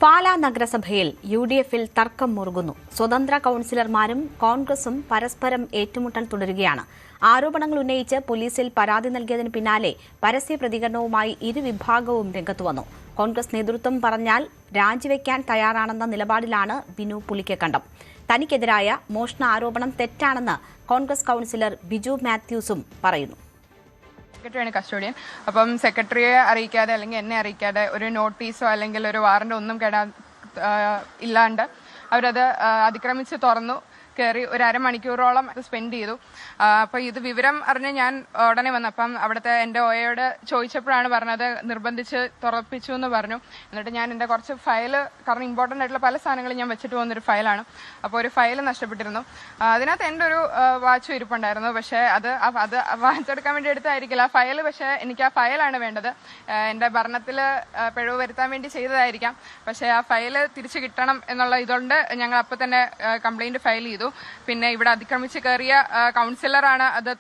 പാലാ നഗരസഭയിൽ UDF-ൽ തർക്കം മുറുകുന്നു. സ്വതന്ത്ര കൌൺസിലർമാരും കോൺഗ്രസും പരസ്പരം ഏറ്റുമുട്ടൽ തുടരുകയാണ്. ആരോപണങ്ങൾ ഉന്നയിച്ച് പോലീസിൽ പരാതി നൽകിയതിന് പിന്നാലെ പരസ്യ പ്രതികരണവുമായി ഇരുവിഭാഗവും രംഗത്തുവന്നു. കോൺഗ്രസ് നേതൃത്വം പറഞ്ഞാൽ രാജിവെക്കാൻ തയ്യാറാണെന്ന നിലപാടിലാണ് ബിനു പുളിക്കക്കണ്ടം. തനിക്കെതിരായ മോഷണ ആരോപണം തെറ്റാണെന്ന് കോൺഗ്രസ് കൌൺസിലർ ബിജു മാത്യൂസും പറയുന്നു. സെക്രട്ടറിയാണ് കസ്റ്റോഡിയൻ. അപ്പം സെക്രട്ടറിയെ അറിയിക്കാതെ അല്ലെങ്കിൽ എന്നെ അറിയിക്കാതെ ഒരു നോട്ടീസോ അല്ലെങ്കിൽ ഒരു വാറണ്ടോ ഒന്നും ഇല്ലാണ്ട് അവരത് അതിക്രമിച്ച് തുറന്നു കയറി ഒരു അരമണിക്കൂറോളം സ്പെൻഡ് ചെയ്തു. അപ്പോൾ ഇത് വിവരം അറിഞ്ഞ് ഞാൻ ഉടനെ വന്നു. അപ്പം അവിടുത്തെ എൻ്റെ OAയോട് ചോദിച്ചപ്പോഴാണ് പറഞ്ഞത് നിർബന്ധിച്ച് തുറപ്പിച്ചു എന്ന് പറഞ്ഞു. എന്നിട്ട് ഞാൻ എൻ്റെ കുറച്ച് ഫയൽ, കാരണം ഇമ്പോർട്ടൻ്റ് ആയിട്ടുള്ള പല സാധനങ്ങളും ഞാൻ വെച്ചിട്ട് പോകുന്നൊരു ഫയലാണ്. അപ്പോൾ ഒരു ഫയൽ നഷ്ടപ്പെട്ടിരുന്നു. അതിനകത്ത് എൻ്റെ ഒരു വാച്ചും ഇരിപ്പുണ്ടായിരുന്നു. പക്ഷേ അത് വാച്ചെടുക്കാൻ വേണ്ടി എടുത്തായിരിക്കില്ല ആ ഫയൽ. പക്ഷേ എനിക്ക് ആ ഫയലാണ് വേണ്ടത്. എൻ്റെ ഭരണത്തിൽ പിഴവ് വരുത്താൻ വേണ്ടി ചെയ്തതായിരിക്കാം. പക്ഷേ ആ ഫയൽ തിരിച്ചു കിട്ടണം എന്നുള്ള ഇതുകൊണ്ട് ഞങ്ങൾ അപ്പോൾ തന്നെ കംപ്ലയിൻറ്റ് ഫയൽ ചെയ്തു. പിന്നെ ഇവിടെ അതിക്രമിച്ച് കയറിയ കൗൺസിലറാണ് അത്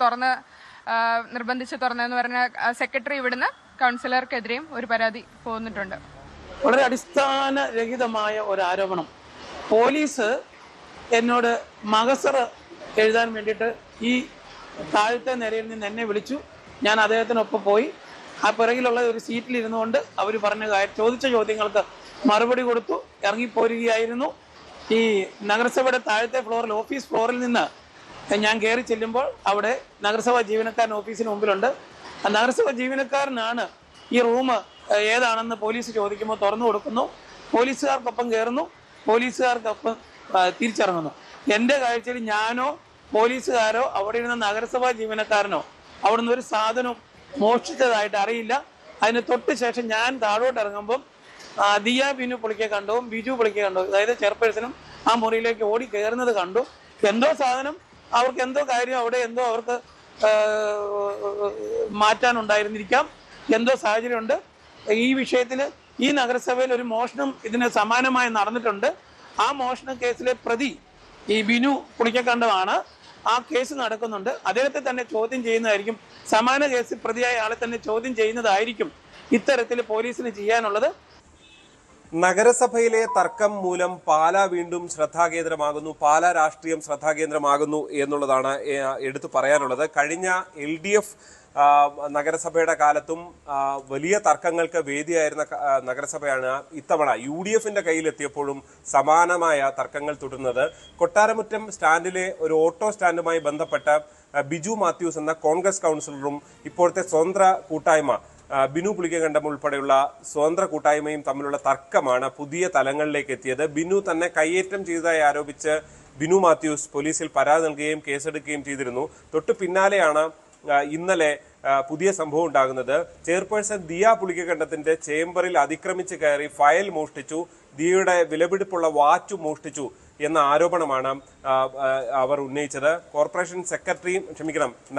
നിർബന്ധിച്ച് തുറന്നതെന്ന് പറഞ്ഞ സെക്രട്ടറി ഇവിടുന്ന് കൗൺസിലർക്കെതിരെയും ഒരു പരാതി പോന്നിട്ടുണ്ട്. വളരെ അടിസ്ഥാനരഹിതമായ ഒരു ആരോപണം. പോലീസ് എന്നോട് മഗസർ എഴുതാൻ വേണ്ടിയിട്ട് ഈ താഴത്തെ നിരയിൽ നിന്ന് എന്നെ വിളിച്ചു. ഞാൻ അദ്ദേഹത്തിനൊപ്പം പോയി. ആ പിറകിലുള്ള ഒരു സീറ്റിൽ ഇരുന്നുകൊണ്ട് അവർ ചോദിച്ച ചോദ്യങ്ങൾക്ക് മറുപടി കൊടുത്തു ഇറങ്ങിപ്പോരുകയായിരുന്നു. ഈ നഗരസഭയുടെ താഴത്തെ ഫ്ലോറിൽ, ഓഫീസ് ഫ്ലോറിൽ നിന്ന് ഞാൻ കയറി ചെല്ലുമ്പോൾ അവിടെ നഗരസഭാ ജീവനക്കാരൻ ഓഫീസിന് മുമ്പിലുണ്ട്. ആ നഗരസഭാ ജീവനക്കാരനാണ് ഈ റൂം ഏതാണെന്ന് പോലീസ് ചോദിക്കുമ്പോൾ തുറന്നു കൊടുക്കുന്നു. പോലീസുകാർക്കൊപ്പം കയറുന്നു, പോലീസുകാർക്കൊപ്പം തിരിച്ചിറങ്ങുന്നു. എൻ്റെ കാഴ്ചയിൽ ഞാനോ പോലീസുകാരോ അവിടെ ഇരുന്ന നഗരസഭാ ജീവനക്കാരനോ അവിടുന്ന് ഒരു സാധനം മോഷ്ടിച്ചതായിട്ട് അറിയില്ല. അതിന് തൊട്ട് ശേഷം ഞാൻ താഴോട്ട് ഇറങ്ങുമ്പം ദിയ ബിനു പുളിക്കക്കണ്ടവും ബിജു പുളിക്കക്കണ്ടവും, അതായത് ചെയർപേഴ്സണും ആ മുറിയിലേക്ക് ഓടി കയറുന്നത് കണ്ടു. എന്തോ സാധനം, അവർക്ക് എന്തോ കാര്യം അവിടെ എന്തോ അവർക്ക് മാറ്റാനുണ്ടായിരുന്നിരിക്കാം. എന്തോ സാഹചര്യമുണ്ട്. ഈ വിഷയത്തിൽ ഈ നഗരസഭയിൽ ഒരു മോഷണം ഇതിന് സമാനമായി നടന്നിട്ടുണ്ട്. ആ മോഷണ കേസിലെ പ്രതി ഈ ബിനു പുളിക്കക്കണ്ടമാണ്. ആ കേസ് നടക്കുന്നുണ്ട്. അദ്ദേഹത്തെ തന്നെ ചോദ്യം ചെയ്യുന്നതായിരിക്കും. സമാന കേസിൽ പ്രതിയായ ആളെ തന്നെ ചോദ്യം ചെയ്യുന്നതായിരിക്കും ഇത്തരത്തിൽ പോലീസിന് ചെയ്യാനുള്ളത്. നഗരസഭയിലെ തർക്കം മൂലം പാലാ വീണ്ടും ശ്രദ്ധാകേന്ദ്രമാകുന്നു, പാലാ രാഷ്ട്രീയം ശ്രദ്ധാകേന്ദ്രമാകുന്നു എന്നുള്ളതാണ് എടുത്തു പറയാനുള്ളത്. കഴിഞ്ഞ LDF നഗരസഭയുടെ കാലത്തും വലിയ തർക്കങ്ങൾക്ക് വേദിയായിരുന്ന നഗരസഭയാണ് ഇത്തവണ UDF-ന്റെ കയ്യിലെത്തിയപ്പോഴും സമാനമായ തർക്കങ്ങൾ തുടരുന്നത്. കൊട്ടാരമുറ്റം സ്റ്റാൻഡിലെ ഒരു ഓട്ടോ സ്റ്റാൻഡുമായി ബന്ധപ്പെട്ട ബിജു മാത്യൂസ് എന്ന കോൺഗ്രസ് കൗൺസിലറും ഇപ്പോഴത്തെ സ്വതന്ത്ര കൂട്ടായ്മ ബിനു പുളിക്കക്കണ്ടം ഉൾപ്പെടെയുള്ള സ്വതന്ത്ര കൂട്ടായ്മയും തമ്മിലുള്ള തർക്കമാണ് പുതിയ തലങ്ങളിലേക്ക് എത്തിയത്. ബിനു തന്നെ കയ്യേറ്റം ചെയ്തതായി ആരോപിച്ച് ബിനു മാത്യൂസ് പോലീസിൽ പരാതി നൽകുകയും കേസെടുക്കുകയും ചെയ്തിരുന്നു. തൊട്ടു പിന്നാലെയാണ് ഇന്നലെ പുതിയ സംഭവം ഉണ്ടാകുന്നത്. ചെയർപേഴ്സൺ ദിയ പുളിക്കക്കണ്ടത്തിന്റെ ചേംബറിൽ അതിക്രമിച്ച് കയറി ഫയൽ മോഷ്ടിച്ചു, ദിയയുടെ വിലപിടിപ്പുള്ള വാച്ച് മോഷ്ടിച്ചു എന്ന ആരോപണമാണ് അവർ ഉന്നയിച്ചത്. കോർപ്പറേഷൻ സെക്രട്ടറിയും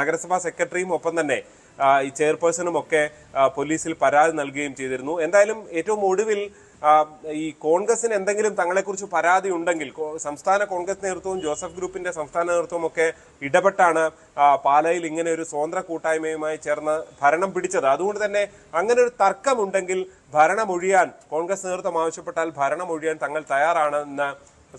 നഗരസഭാ സെക്രട്ടറിയും ഒപ്പം തന്നെ ഈ ചെയർപേഴ്സണും ഒക്കെ പോലീസിൽ പരാതി നൽകുകയും ചെയ്തിരുന്നു. എന്തായാലും ഏറ്റവും ഒടുവിൽ ഈ കോൺഗ്രസിന് എന്തെങ്കിലും തങ്ങളെക്കുറിച്ച് പരാതി ഉണ്ടെങ്കിൽ സംസ്ഥാന കോൺഗ്രസ് നേതൃത്വവും ജോസഫ് ഗ്രൂപ്പിന്റെ സംസ്ഥാന നേതൃത്വവും ഒക്കെ ഇടപെട്ടാണ് പാലയിൽ ഇങ്ങനെ ഒരു സ്വതന്ത്ര കൂട്ടായ്മയുമായി ചേർന്ന് ഭരണം പിടിച്ചത്. അതുകൊണ്ട് തന്നെ അങ്ങനെ ഒരു തർക്കമുണ്ടെങ്കിൽ ഭരണമൊഴിയാൻ കോൺഗ്രസ് നേതൃത്വം ആവശ്യപ്പെട്ടാൽ ഭരണമൊഴിയാൻ തങ്ങൾ തയ്യാറാണെന്ന്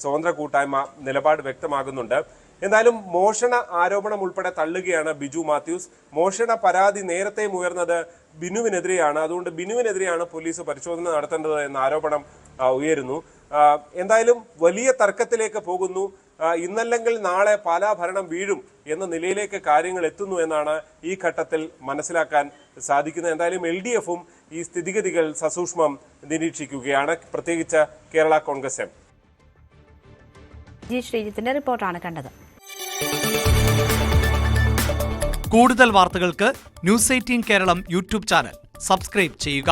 സ്വതന്ത്ര കൂട്ടായ്മ നിലപാട് വ്യക്തമാകുന്നുണ്ട്. എന്തായാലും മോഷണ ആരോപണം ഉൾപ്പെടെ തള്ളുകയാണ് ബിജു മാത്യൂസ്. മോഷണ പരാതി നേരത്തെ ഉയർന്നത് ബിനുവിനെതിരെയാണ്. അതുകൊണ്ട് ബിനുവിനെതിരെയാണ് പോലീസ് പരിശോധന നടത്തേണ്ടത് എന്ന ആരോപണം ഉയരുന്നു. എന്തായാലും വലിയ തർക്കത്തിലേക്ക് പോകുന്നു. ഇന്നല്ലെങ്കിൽ നാളെ പാലാ ഭരണം വീഴും എന്ന നിലയിലേക്ക് കാര്യങ്ങൾ എത്തുന്നു എന്നാണ് ഈ ഘട്ടത്തിൽ മനസ്സിലാക്കാൻ സാധിക്കുന്നത്. എന്തായാലും LDF-ഉം ഈ സ്ഥിതിഗതികൾ സസൂക്ഷ്മം നിരീക്ഷിക്കുകയാണ്, പ്രത്യേകിച്ച് കേരള കോൺഗ്രസ് എം. ജി ശ്രീജിത്തിന്റെ റിപ്പോർട്ടാണ് കണ്ടത്. കൂടുതൽ വാർത്തകൾക്ക് News 18 Keralam YouTube channel subscribe ചെയ്യുക.